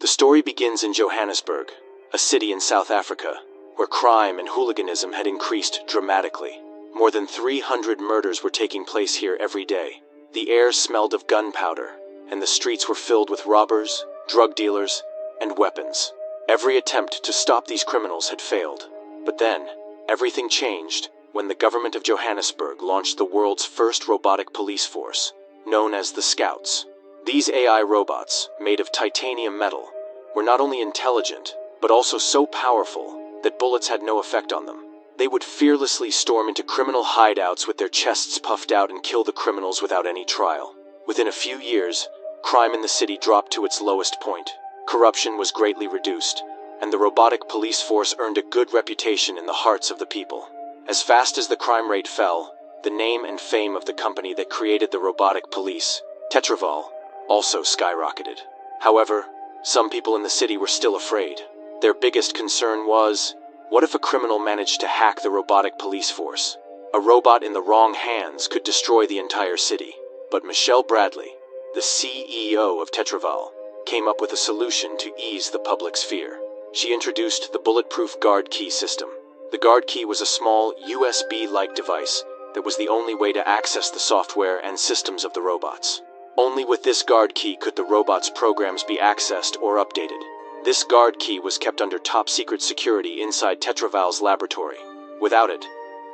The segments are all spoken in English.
The story begins in Johannesburg, a city in South Africa, where crime and hooliganism had increased dramatically. More than 300 murders were taking place here every day. The air smelled of gunpowder, and the streets were filled with robbers, drug dealers, and weapons. Every attempt to stop these criminals had failed. But then, everything changed when the government of Johannesburg launched the world's first robotic police force, known as the Scouts. These AI robots, made of titanium metal, were not only intelligent, but also so powerful that bullets had no effect on them. They would fearlessly storm into criminal hideouts with their chests puffed out and kill the criminals without any trial. Within a few years, crime in the city dropped to its lowest point. Corruption was greatly reduced, and the robotic police force earned a good reputation in the hearts of the people. As fast as the crime rate fell, the name and fame of the company that created the robotic police, Tetraval, also skyrocketed. However, some people in the city were still afraid. Their biggest concern was, what if a criminal managed to hack the robotic police force? A robot in the wrong hands could destroy the entire city. But Michelle Bradley, the CEO of Tetraval, came up with a solution to ease the public's fear. She introduced the bulletproof guard key system. The guard key was a small USB-like device that was the only way to access the software and systems of the robots. Only with this guard key could the robots' programs be accessed or updated. This guard key was kept under top-secret security inside Tetraval's laboratory. Without it,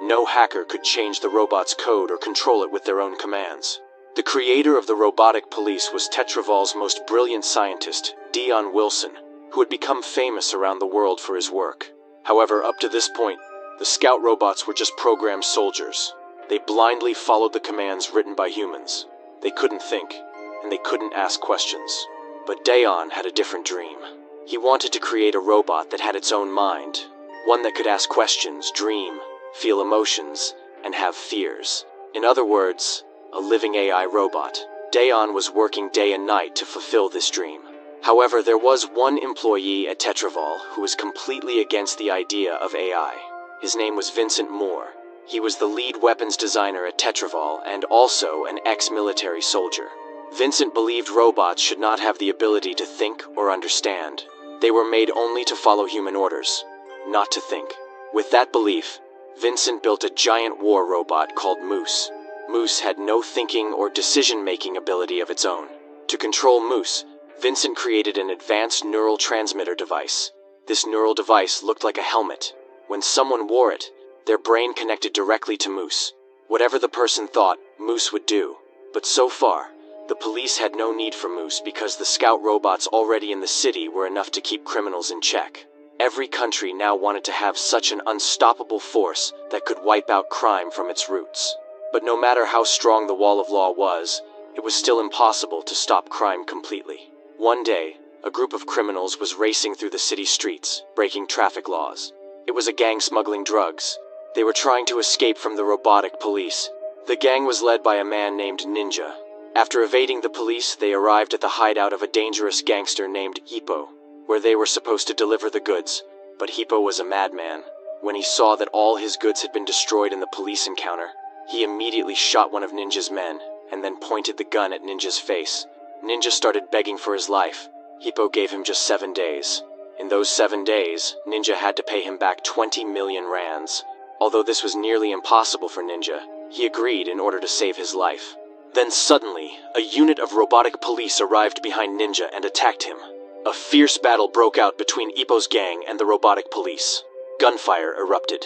no hacker could change the robot's code or control it with their own commands. The creator of the robotic police was Tetraval's most brilliant scientist, Dion Wilson, who had become famous around the world for his work. However, up to this point, the scout robots were just programmed soldiers. They blindly followed the commands written by humans. They couldn't think, and they couldn't ask questions. But Dion had a different dream. He wanted to create a robot that had its own mind, one that could ask questions, dream, feel emotions, and have fears. In other words, a living AI robot. Dion was working day and night to fulfill this dream. However, there was one employee at Tetraval who was completely against the idea of AI. His name was Vincent Moore. He was the lead weapons designer at Tetraval and also an ex-military soldier. Vincent believed robots should not have the ability to think or understand. They were made only to follow human orders, not to think. With that belief, Vincent built a giant war robot called Moose. Moose had no thinking or decision-making ability of its own. To control Moose, Vincent created an advanced neural transmitter device. This neural device looked like a helmet. When someone wore it, their brain connected directly to Moose. Whatever the person thought, Moose would do. But so far, the police had no need for Moose because the scout robots already in the city were enough to keep criminals in check. Every country now wanted to have such an unstoppable force that could wipe out crime from its roots. But no matter how strong the wall of law was, it was still impossible to stop crime completely. One day, a group of criminals was racing through the city streets, breaking traffic laws. It was a gang smuggling drugs. They were trying to escape from the robotic police. The gang was led by a man named Ninja. After evading the police, they arrived at the hideout of a dangerous gangster named Hippo, where they were supposed to deliver the goods. But Hippo was a madman. When he saw that all his goods had been destroyed in the police encounter, he immediately shot one of Ninja's men, and then pointed the gun at Ninja's face. Ninja started begging for his life. Hippo gave him just 7 days. In those 7 days, Ninja had to pay him back 20 million rands. Although this was nearly impossible for Ninja, he agreed in order to save his life. Then suddenly, a unit of robotic police arrived behind Ninja and attacked him. A fierce battle broke out between Hippo's gang and the robotic police. Gunfire erupted.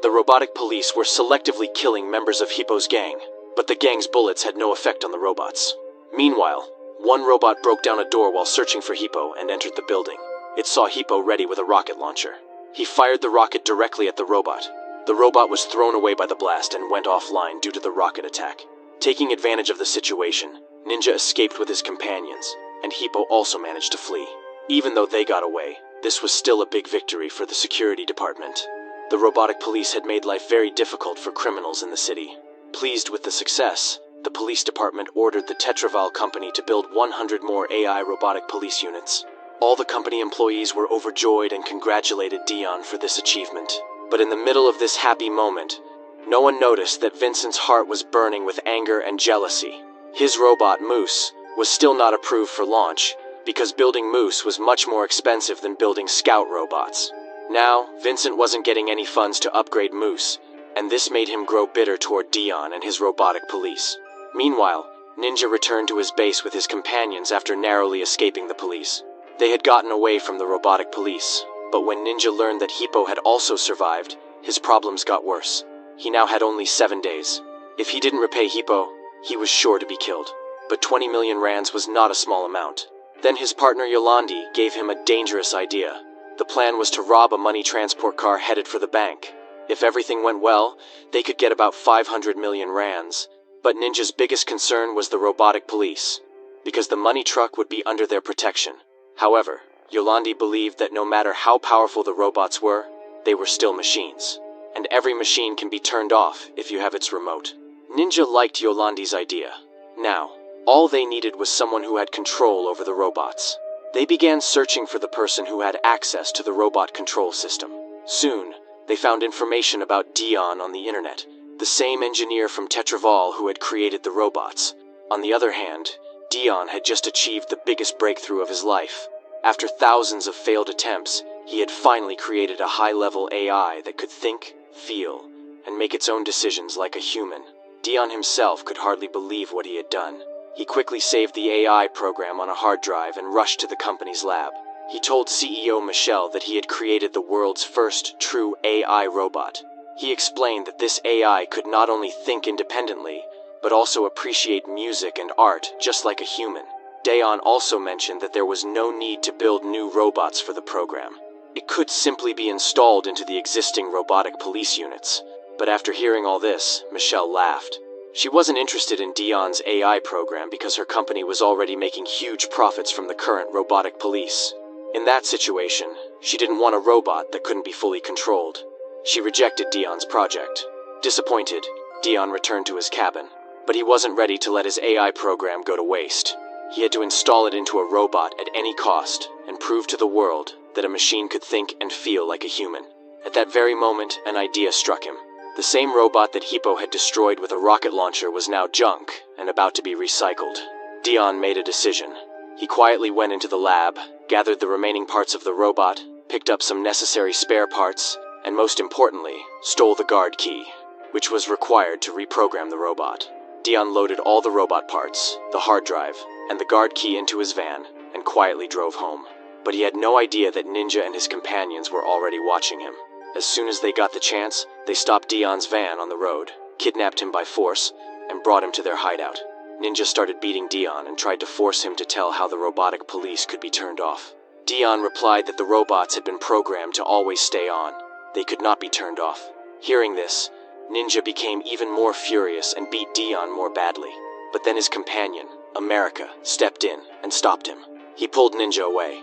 The robotic police were selectively killing members of Hippo's gang, but the gang's bullets had no effect on the robots. Meanwhile, one robot broke down a door while searching for Hippo and entered the building. It saw Hippo ready with a rocket launcher. He fired the rocket directly at the robot. The robot was thrown away by the blast and went offline due to the rocket attack. Taking advantage of the situation, Ninja escaped with his companions, and Hippo also managed to flee. Even though they got away, this was still a big victory for the security department. The robotic police had made life very difficult for criminals in the city. Pleased with the success, the police department ordered the Tetraval company to build 100 more AI robotic police units. All the company employees were overjoyed and congratulated Dion for this achievement. But in the middle of this happy moment, no one noticed that Vincent's heart was burning with anger and jealousy. His robot, Moose, was still not approved for launch, because building Moose was much more expensive than building Scout robots. Now, Vincent wasn't getting any funds to upgrade Moose, and this made him grow bitter toward Dion and his robotic police. Meanwhile, Ninja returned to his base with his companions after narrowly escaping the police. They had gotten away from the robotic police, but when Ninja learned that Hippo had also survived, his problems got worse. He now had only 7 days. If he didn't repay Hippo, he was sure to be killed. But 20 million rands was not a small amount. Then his partner Yolandi gave him a dangerous idea. The plan was to rob a money transport car headed for the bank. If everything went well, they could get about 500 million rands. But Ninja's biggest concern was the robotic police, because the money truck would be under their protection. However, Yolandi believed that no matter how powerful the robots were, they were still machines. And every machine can be turned off if you have its remote. Ninja liked Yolandi's idea. Now, all they needed was someone who had control over the robots. They began searching for the person who had access to the robot control system. Soon, they found information about Dion on the internet, the same engineer from Tetraval who had created the robots. On the other hand, Dion had just achieved the biggest breakthrough of his life. After thousands of failed attempts, he had finally created a high-level AI that could think, feel, and make its own decisions like a human. Dion himself could hardly believe what he had done. He quickly saved the AI program on a hard drive and rushed to the company's lab. He told CEO Michelle that he had created the world's first true AI robot. He explained that this AI could not only think independently, but also appreciate music and art just like a human. Dion also mentioned that there was no need to build new robots for the program. It could simply be installed into the existing robotic police units. But after hearing all this, Michelle laughed. She wasn't interested in Dion's AI program because her company was already making huge profits from the current robotic police. In that situation, she didn't want a robot that couldn't be fully controlled. She rejected Dion's project. Disappointed, Dion returned to his cabin, but he wasn't ready to let his AI program go to waste. He had to install it into a robot at any cost and prove to the world that a machine could think and feel like a human. At that very moment, an idea struck him. The same robot that Hippo had destroyed with a rocket launcher was now junk and about to be recycled. Dion made a decision. He quietly went into the lab, gathered the remaining parts of the robot, picked up some necessary spare parts, and most importantly, stole the guard key, which was required to reprogram the robot. Dion loaded all the robot parts, the hard drive, and the guard key into his van, and quietly drove home. But he had no idea that Ninja and his companions were already watching him. As soon as they got the chance, they stopped Dion's van on the road, kidnapped him by force, and brought him to their hideout. Ninja started beating Dion and tried to force him to tell how the robotic police could be turned off. Dion replied that the robots had been programmed to always stay on. They could not be turned off. Hearing this, Ninja became even more furious and beat Dion more badly. But then his companion, America, stepped in and stopped him. He pulled Ninja away.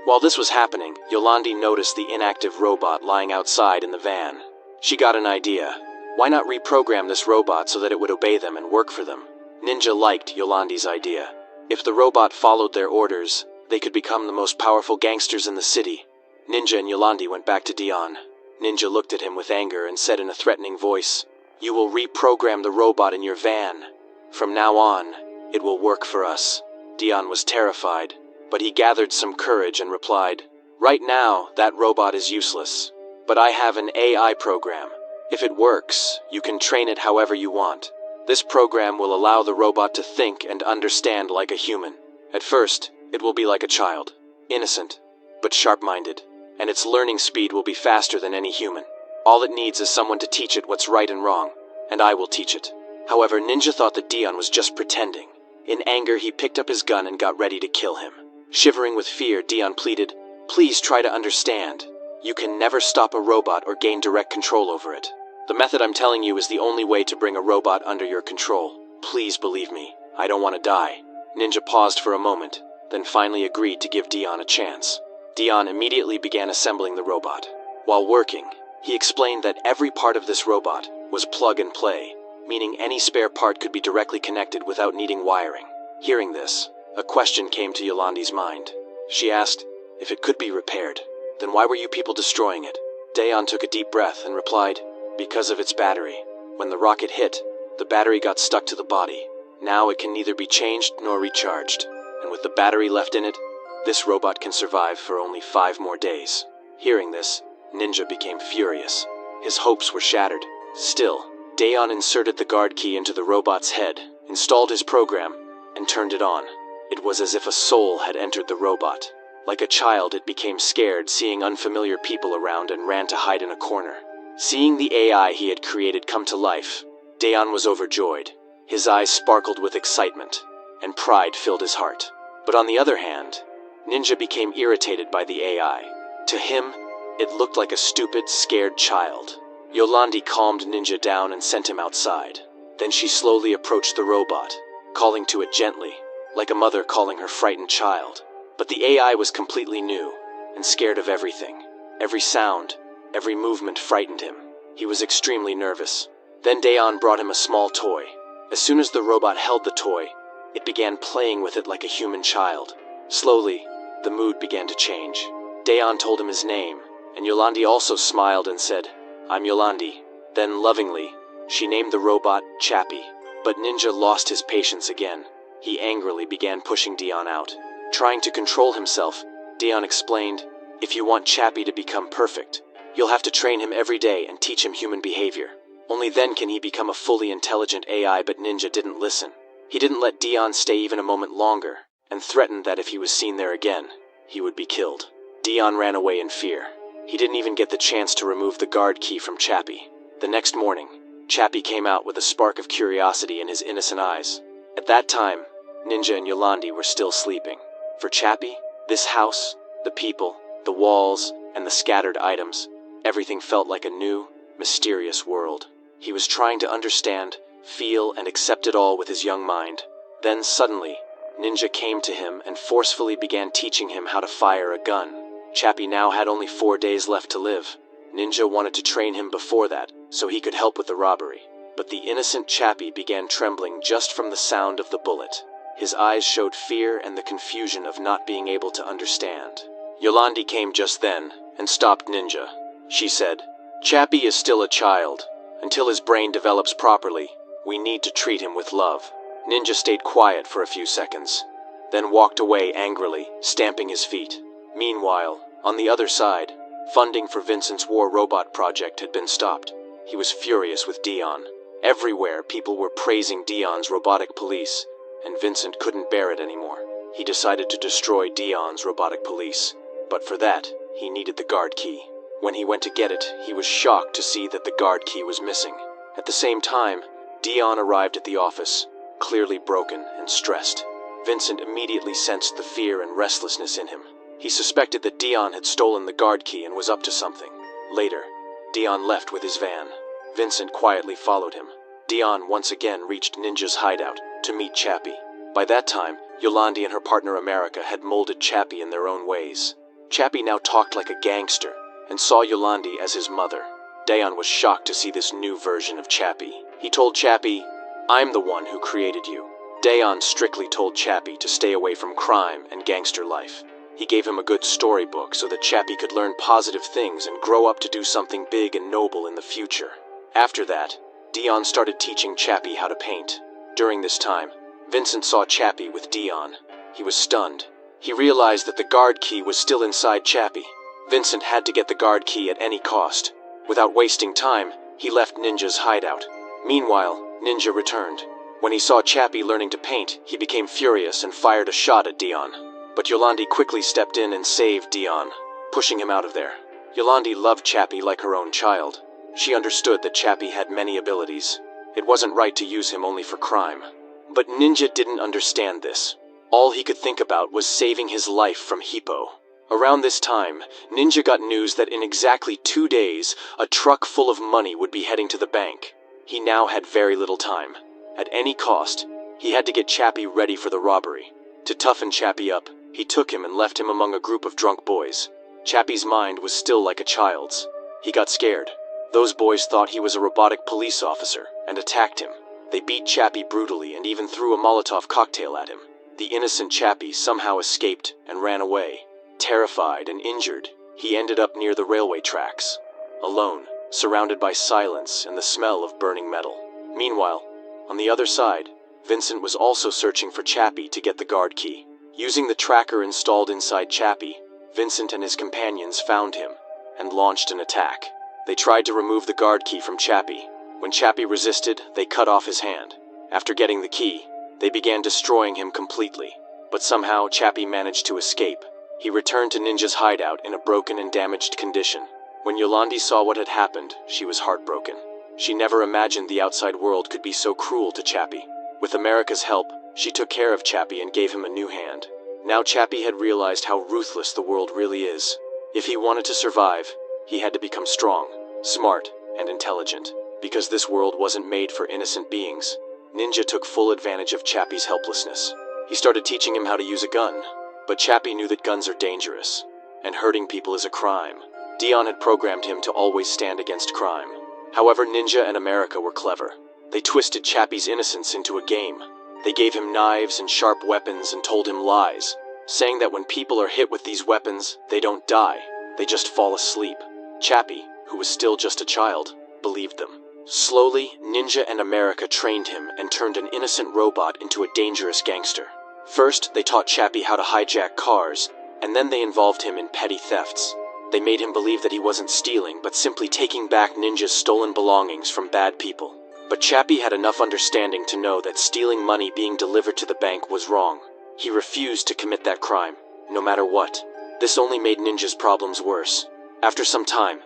While this was happening, Yolandi noticed the inactive robot lying outside in the van. She got an idea. Why not reprogram this robot so that it would obey them and work for them? Ninja liked Yolandi's idea. If the robot followed their orders, they could become the most powerful gangsters in the city. Ninja and Yolandi went back to Dion. Ninja looked at him with anger and said in a threatening voice, "You will reprogram the robot in your van. From now on, it will work for us." Dion was terrified, but he gathered some courage and replied, "Right now, that robot is useless. But I have an AI program. If it works, you can train it however you want. This program will allow the robot to think and understand like a human. At first, it will be like a child, innocent, but sharp-minded, and its learning speed will be faster than any human. All it needs is someone to teach it what's right and wrong, and I will teach it." However, Ninja thought that Dion was just pretending. In anger, he picked up his gun and got ready to kill him. Shivering with fear, Dion pleaded, "Please try to understand. You can never stop a robot or gain direct control over it. The method I'm telling you is the only way to bring a robot under your control. Please believe me. I don't want to die." Ninja paused for a moment, then finally agreed to give Dion a chance. Dion immediately began assembling the robot. While working, he explained that every part of this robot was plug and play, meaning any spare part could be directly connected without needing wiring. Hearing this, a question came to Yolandi's mind. She asked, "If it could be repaired, then why were you people destroying it?" Dion took a deep breath and replied, "Because of its battery. When the rocket hit, the battery got stuck to the body. Now it can neither be changed nor recharged. and with the battery left in it, this robot can survive for only 5 more days. Hearing this, Ninja became furious. His hopes were shattered. Still, Dayon inserted the guard key into the robot's head, installed his program, and turned it on. It was as if a soul had entered the robot. Like a child, it became scared seeing unfamiliar people around and ran to hide in a corner. Seeing the AI he had created come to life, Dayon was overjoyed. His eyes sparkled with excitement, and pride filled his heart. But on the other hand, Ninja became irritated by the AI. To him, it looked like a stupid, scared child. Yolandi calmed Ninja down and sent him outside. Then she slowly approached the robot, calling to it gently, like a mother calling her frightened child. But the AI was completely new, and scared of everything. Every sound, every movement frightened him. He was extremely nervous. Then Dayon brought him a small toy. As soon as the robot held the toy, it began playing with it like a human child. Slowly, the mood began to change. Dayon told him his name, and Yolandi also smiled and said, "I'm Yolandi." Then, lovingly, she named the robot Chappie. But Ninja lost his patience again. He angrily began pushing Dayon out. Trying to control himself, Dayon explained, "If you want Chappie to become perfect, you'll have to train him every day and teach him human behavior. Only then can he become a fully intelligent AI." But Ninja didn't listen. He didn't let Dayon stay even a moment longer, and threatened that if he was seen there again, he would be killed. Dayon ran away in fear. He didn't even get the chance to remove the guard key from Chappie. The next morning, Chappie came out with a spark of curiosity in his innocent eyes. At that time, Ninja and Yolandi were still sleeping. For Chappie, this house, the people, the walls, and the scattered items, everything felt like a new, mysterious world. He was trying to understand, feel, and accept it all with his young mind. Then suddenly, Ninja came to him and forcefully began teaching him how to fire a gun. Chappie now had only 4 days left to live. Ninja wanted to train him before that, so he could help with the robbery. But the innocent Chappie began trembling just from the sound of the bullet. His eyes showed fear and the confusion of not being able to understand. Yolandi came just then and stopped Ninja. She said, "Chappie is still a child. Until his brain develops properly, we need to treat him with love." Ninja stayed quiet for a few seconds, then walked away angrily, stamping his feet. Meanwhile, on the other side, funding for Vincent's war robot project had been stopped. He was furious with Dayon. Everywhere, people were praising Dayon's robotic police, and Vincent couldn't bear it anymore. He decided to destroy Dayon's robotic police, but for that, he needed the guard key. When he went to get it, he was shocked to see that the guard key was missing. At the same time, Dayon arrived at the office, clearly broken and stressed. Vincent immediately sensed the fear and restlessness in him. He suspected that Dayon had stolen the guard key and was up to something. Later, Dayon left with his van. Vincent quietly followed him. Dayon once again reached Ninja's hideout to meet Chappie. By that time, Yolandi and her partner America had molded Chappie in their own ways. Chappie now talked like a gangster and saw Yolandi as his mother. Dayon was shocked to see this new version of Chappie. He told Chappie, "I'm the one who created you." Dayon strictly told Chappie to stay away from crime and gangster life. He gave him a good storybook so that Chappie could learn positive things and grow up to do something big and noble in the future. After that, Dayon started teaching Chappie how to paint. During this time, Vincent saw Chappie with Dayon. He was stunned. He realized that the guard key was still inside Chappie. Vincent had to get the guard key at any cost. Without wasting time, he left Ninja's hideout. Meanwhile, Ninja returned. When he saw Chappie learning to paint, he became furious and fired a shot at Dayon. But Yolandi quickly stepped in and saved Dayon, pushing him out of there. Yolandi loved Chappie like her own child. She understood that Chappie had many abilities. It wasn't right to use him only for crime. But Ninja didn't understand this. All he could think about was saving his life from Hippo. Around this time, Ninja got news that in exactly 2 days, a truck full of money would be heading to the bank. He now had very little time. At any cost, he had to get Chappie ready for the robbery. To toughen Chappie up, he took him and left him among a group of drunk boys. Chappie's mind was still like a child's. He got scared. Those boys thought he was a robotic police officer and attacked him. They beat Chappie brutally and even threw a Molotov cocktail at him. The innocent Chappie somehow escaped and ran away. Terrified and injured, he ended up near the railway tracks, alone, surrounded by silence and the smell of burning metal. Meanwhile, on the other side, Vincent was also searching for Chappie to get the guard key. Using the tracker installed inside Chappie, Vincent and his companions found him and launched an attack. They tried to remove the guard key from Chappie. When Chappie resisted, they cut off his hand. After getting the key, they began destroying him completely. But somehow, Chappie managed to escape. He returned to Ninja's hideout in a broken and damaged condition. When Yolandi saw what had happened, she was heartbroken. She never imagined the outside world could be so cruel to Chappie. With America's help, she took care of Chappie and gave him a new hand. Now Chappie had realized how ruthless the world really is. If he wanted to survive, he had to become strong, smart, and intelligent. Because this world wasn't made for innocent beings, Ninja took full advantage of Chappie's helplessness. He started teaching him how to use a gun, but Chappie knew that guns are dangerous, and hurting people is a crime. Dion had programmed him to always stand against crime. However, Ninja and America were clever. They twisted Chappie's innocence into a game. They gave him knives and sharp weapons and told him lies, saying that when people are hit with these weapons, they don't die, they just fall asleep. Chappie, who was still just a child, believed them. Slowly, Ninja and America trained him and turned an innocent robot into a dangerous gangster. First, they taught Chappie how to hijack cars, and then they involved him in petty thefts. They made him believe that he wasn't stealing, but simply taking back Ninja's stolen belongings from bad people. But Chappie had enough understanding to know that stealing money being delivered to the bank was wrong. He refused to commit that crime, no matter what. This only made Ninja's problems worse. After some time,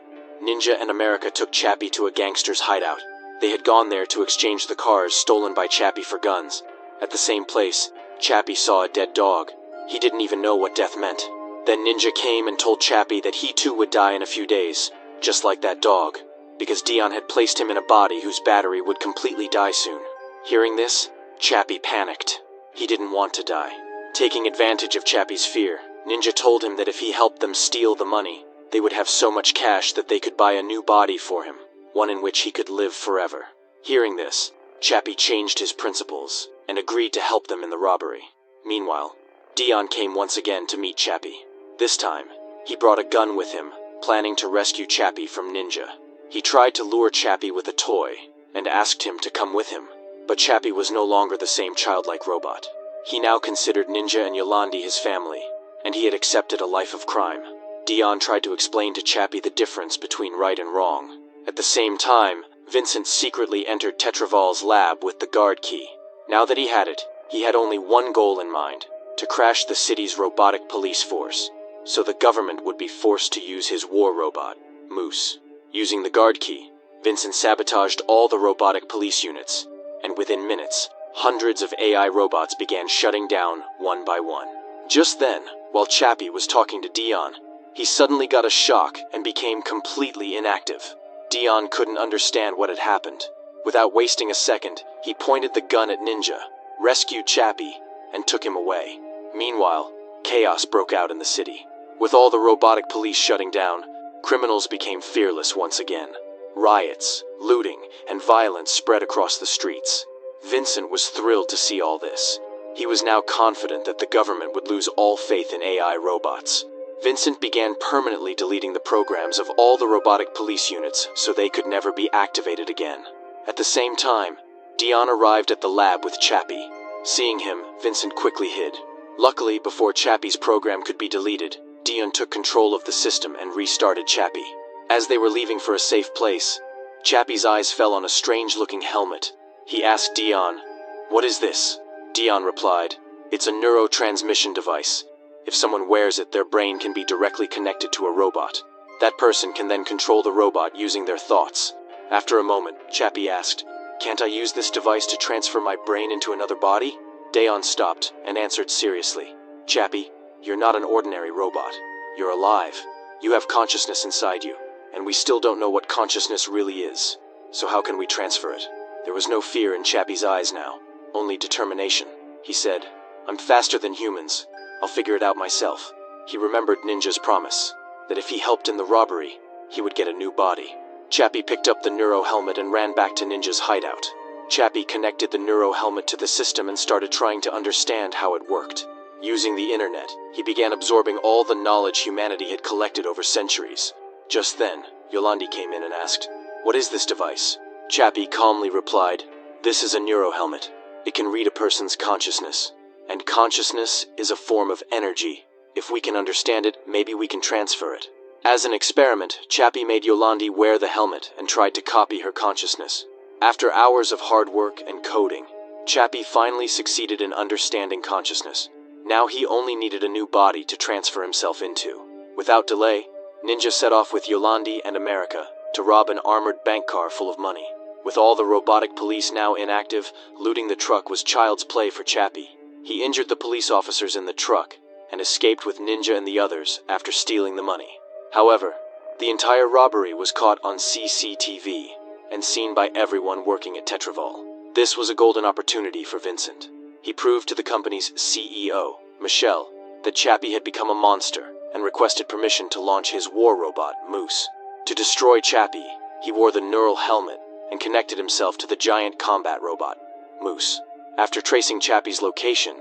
Ninja and America took Chappie to a gangster's hideout. They had gone there to exchange the cars stolen by Chappie for guns. At the same place, Chappie saw a dead dog. He didn't even know what death meant. Then Ninja came and told Chappie that he too would die in a few days, just like that dog, because Dion had placed him in a body whose battery would completely die soon. Hearing this, Chappie panicked. He didn't want to die. Taking advantage of Chappie's fear, Ninja told him that if he helped them steal the money, they would have so much cash that they could buy a new body for him, one in which he could live forever. Hearing this, Chappie changed his principles and agreed to help them in the robbery. Meanwhile, Dion came once again to meet Chappie. This time, he brought a gun with him, planning to rescue Chappie from Ninja. He tried to lure Chappie with a toy and asked him to come with him, but Chappie was no longer the same childlike robot. He now considered Ninja and Yolandi his family, and he had accepted a life of crime. Dion tried to explain to Chappie the difference between right and wrong. At the same time, Vincent secretly entered Tetraval's lab with the guard key. Now that he had it, he had only one goal in mind: to crash the city's robotic police force, so the government would be forced to use his war robot, Moose. Using the guard key, Vincent sabotaged all the robotic police units, and within minutes, hundreds of AI robots began shutting down one by one. Just then, while Chappie was talking to Dion, he suddenly got a shock and became completely inactive. Dion couldn't understand what had happened. Without wasting a second, he pointed the gun at Ninja, rescued Chappie, and took him away. Meanwhile, chaos broke out in the city. With all the robotic police shutting down, criminals became fearless once again. Riots, looting, and violence spread across the streets. Vincent was thrilled to see all this. He was now confident that the government would lose all faith in AI robots. Vincent began permanently deleting the programs of all the robotic police units so they could never be activated again. At the same time, Dion arrived at the lab with Chappie. Seeing him, Vincent quickly hid. Luckily, before Chappie's program could be deleted, Dion took control of the system and restarted Chappie. As they were leaving for a safe place, Chappie's eyes fell on a strange-looking helmet. He asked Dion, "What is this?" Dion replied, "It's a neurotransmission device. If someone wears it, their brain can be directly connected to a robot. That person can then control the robot using their thoughts." After a moment, Chappie asked, "Can't I use this device to transfer my brain into another body?" Dion stopped and answered seriously, "Chappie, you're not an ordinary robot. You're alive. You have consciousness inside you, and we still don't know what consciousness really is. So how can we transfer it?" There was no fear in Chappie's eyes now, only determination. He said, "I'm faster than humans. I'll figure it out myself." He remembered Ninja's promise, that if he helped in the robbery, he would get a new body. Chappie picked up the neuro helmet and ran back to Ninja's hideout. Chappie connected the neuro helmet to the system and started trying to understand how it worked. Using the internet, he began absorbing all the knowledge humanity had collected over centuries. Just then, Yolandi came in and asked, "What is this device?" Chappie calmly replied, "This is a neuro helmet. It can read a person's consciousness. And consciousness is a form of energy. If we can understand it, maybe we can transfer it. As an experiment, Chappie made Yolandi wear the helmet and tried to copy her consciousness. After hours of hard work and coding, Chappie finally succeeded in understanding consciousness. Now he only needed a new body to transfer himself into. Without delay, Ninja set off with Yolandi and America to rob an armored bank car full of money. With all the robotic police now inactive, looting the truck was child's play for Chappie. He injured the police officers in the truck and escaped with Ninja and the others after stealing the money. However, the entire robbery was caught on CCTV and seen by everyone working at Tetraval. This was a golden opportunity for Vincent. He proved to the company's CEO, Michelle, that Chappie had become a monster and requested permission to launch his war robot, Moose. To destroy Chappie, he wore the neural helmet and connected himself to the giant combat robot, Moose. After tracing Chappie's location,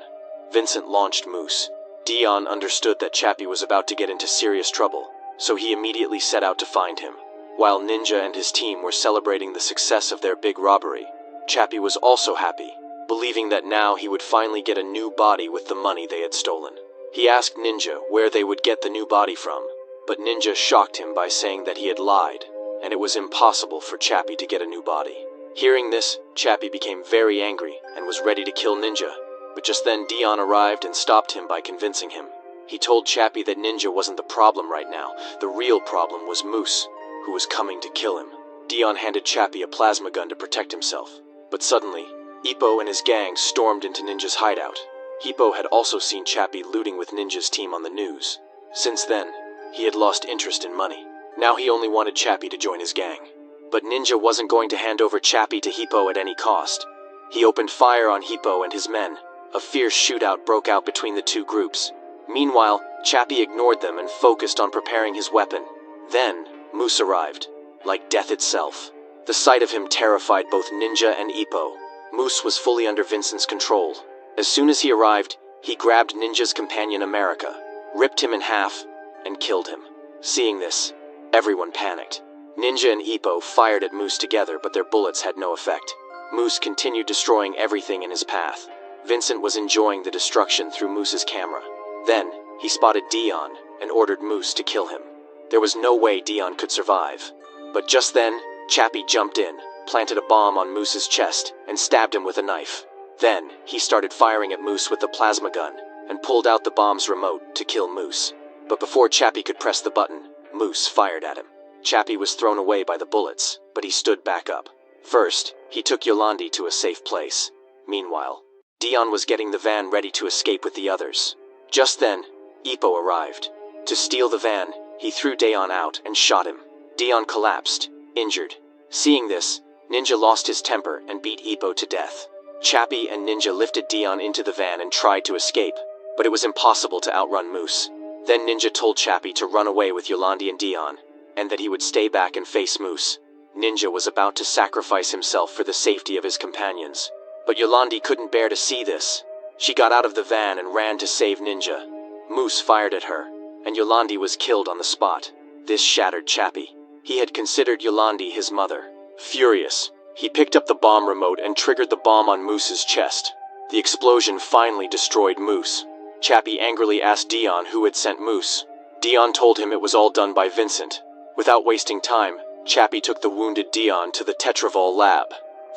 Vincent launched Moose. Dion understood that Chappie was about to get into serious trouble, so he immediately set out to find him. While Ninja and his team were celebrating the success of their big robbery, Chappie was also happy, believing that now he would finally get a new body with the money they had stolen. He asked Ninja where they would get the new body from, but Ninja shocked him by saying that he had lied, and it was impossible for Chappie to get a new body. Hearing this, Chappie became very angry and was ready to kill Ninja, but just then Dion arrived and stopped him by convincing him. He told Chappie that Ninja wasn't the problem right now. The real problem was Moose, who was coming to kill him. Dion handed Chappie a plasma gun to protect himself, but suddenly, Ippo and his gang stormed into Ninja's hideout. Ippo had also seen Chappie looting with Ninja's team on the news. Since then, he had lost interest in money. Now he only wanted Chappie to join his gang. But Ninja wasn't going to hand over Chappie to Hippo at any cost. He opened fire on Hippo and his men. A fierce shootout broke out between the two groups. Meanwhile, Chappie ignored them and focused on preparing his weapon. Then, Moose arrived, like death itself. The sight of him terrified both Ninja and Ippo. Moose was fully under Vincent's control. As soon as he arrived, he grabbed Ninja's companion America, ripped him in half, and killed him. Seeing this, everyone panicked. Ninja and Ippo fired at Moose together, but their bullets had no effect. Moose continued destroying everything in his path. Vincent was enjoying the destruction through Moose's camera. Then, he spotted Dion and ordered Moose to kill him. There was no way Dion could survive. But just then, Chappie jumped in, planted a bomb on Moose's chest, and stabbed him with a knife. Then, he started firing at Moose with the plasma gun, and pulled out the bomb's remote to kill Moose. But before Chappie could press the button, Moose fired at him. Chappie was thrown away by the bullets, but he stood back up. First, he took Yolandi to a safe place. Meanwhile, Dion was getting the van ready to escape with the others. Just then, Ippo arrived. To steal the van, he threw Dion out and shot him. Dion collapsed, injured. Seeing this, Ninja lost his temper and beat Ippo to death. Chappie and Ninja lifted Dion into the van and tried to escape, but it was impossible to outrun Moose. Then Ninja told Chappie to run away with Yolandi and Dion, and that he would stay back and face Moose. Ninja was about to sacrifice himself for the safety of his companions. But Yolandi couldn't bear to see this. She got out of the van and ran to save Ninja. Moose fired at her, and Yolandi was killed on the spot. This shattered Chappie. He had considered Yolandi his mother. Furious, he picked up the bomb remote and triggered the bomb on Moose's chest. The explosion finally destroyed Moose. Chappie angrily asked Dion who had sent Moose. Dion told him it was all done by Vincent. Without wasting time, Chappie took the wounded Dion to the Tetraval lab.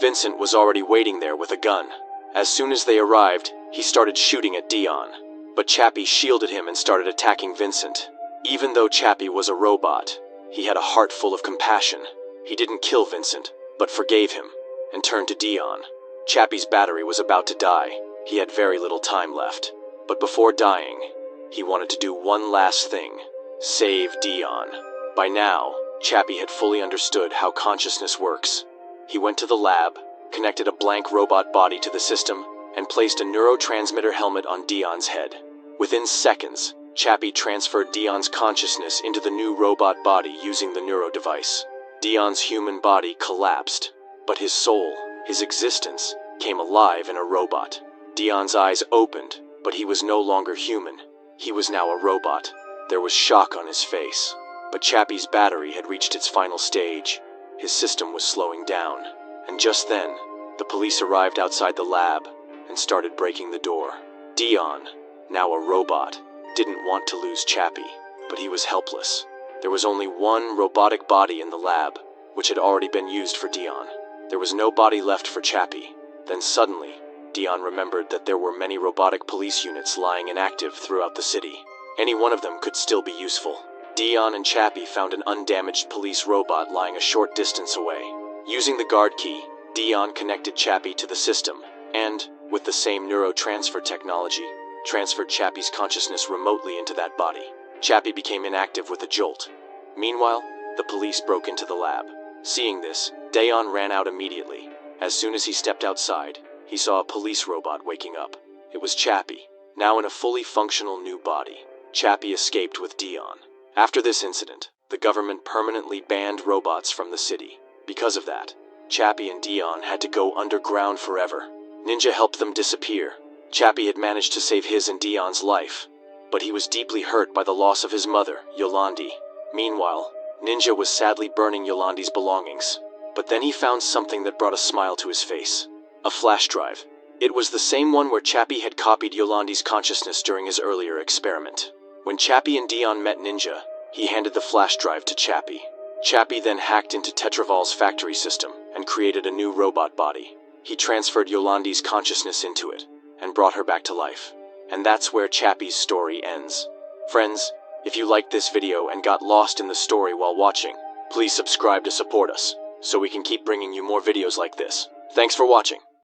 Vincent was already waiting there with a gun. As soon as they arrived, he started shooting at Dion. But Chappie shielded him and started attacking Vincent. Even though Chappie was a robot, he had a heart full of compassion. He didn't kill Vincent, but forgave him, and turned to Dion. Chappie's battery was about to die. He had very little time left. But before dying, he wanted to do one last thing: save Dion. By now, Chappie had fully understood how consciousness works. He went to the lab, connected a blank robot body to the system, and placed a neurotransmitter helmet on Dion's head. Within seconds, Chappie transferred Dion's consciousness into the new robot body using the neuro device. Dion's human body collapsed, but his soul, his existence, came alive in a robot. Dion's eyes opened, but he was no longer human. He was now a robot. There was shock on his face. But Chappie's battery had reached its final stage. His system was slowing down. And just then, the police arrived outside the lab and started breaking the door. Dion, now a robot, didn't want to lose Chappie, but he was helpless. There was only one robotic body in the lab, which had already been used for Dion. There was no body left for Chappie. Then suddenly, Dion remembered that there were many robotic police units lying inactive throughout the city. Any one of them could still be useful. Dion and Chappie found an undamaged police robot lying a short distance away. Using the guard key, Dion connected Chappie to the system, and, with the same neurotransfer technology, transferred Chappie's consciousness remotely into that body. Chappie became inactive with a jolt. Meanwhile, the police broke into the lab. Seeing this, Dion ran out immediately. As soon as he stepped outside, he saw a police robot waking up. It was Chappie, now in a fully functional new body. Chappie escaped with Dion. After this incident, the government permanently banned robots from the city. Because of that, Chappie and Dion had to go underground forever. Ninja helped them disappear. Chappie had managed to save his and Dion's life, but he was deeply hurt by the loss of his mother, Yolandi. Meanwhile, Ninja was sadly burning Yolandi's belongings. But then he found something that brought a smile to his face. A flash drive. It was the same one where Chappie had copied Yolandi's consciousness during his earlier experiment. When Chappie and Dion met Ninja, he handed the flash drive to Chappie. Chappie then hacked into Tetraval's factory system and created a new robot body. He transferred Yolandi's consciousness into it and brought her back to life. And that's where Chappie's story ends. Friends, if you liked this video and got lost in the story while watching, please subscribe to support us, so we can keep bringing you more videos like this. Thanks for watching.